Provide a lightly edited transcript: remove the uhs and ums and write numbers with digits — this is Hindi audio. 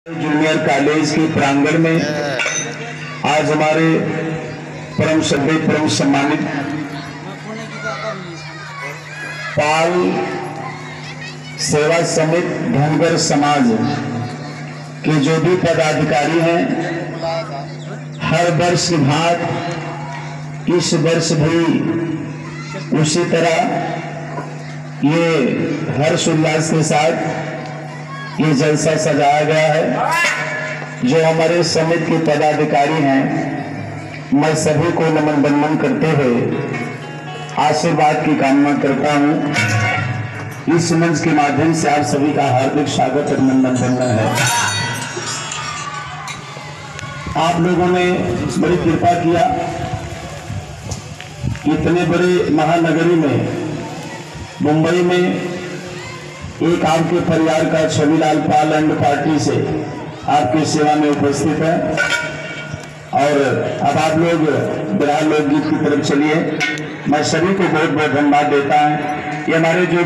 जूनियर कॉलेज के प्रांगण में आज हमारे परम श्रद्धेय परम सम्मानित पाल सेवा समिति धनगर समाज के जो भी पदाधिकारी हैं, हर वर्ष की भांति इस वर्ष भी उसी तरह ये हर्ष उल्लास के साथ ये जलसा सजाया गया है। जो हमारे समिति के पदाधिकारी हैं, मैं सभी को नमन बंदन करते हुए आशीर्वाद की कामना करता हूं। इस मंच के माध्यम से आप सभी का हार्दिक स्वागत अभिनंदन करना है। आप लोगों ने बड़ी कृपा किया, इतने बड़े महानगरी में मुंबई में एक आपके परिवार का छविलाल पाल एंड पार्टी से आपकी सेवा में उपस्थित है। और अब आप लोग बिहार लोकगीत की तरफ चलिए। मैं सभी को बहुत बहुत धन्यवाद देता हूं। ये हमारे जो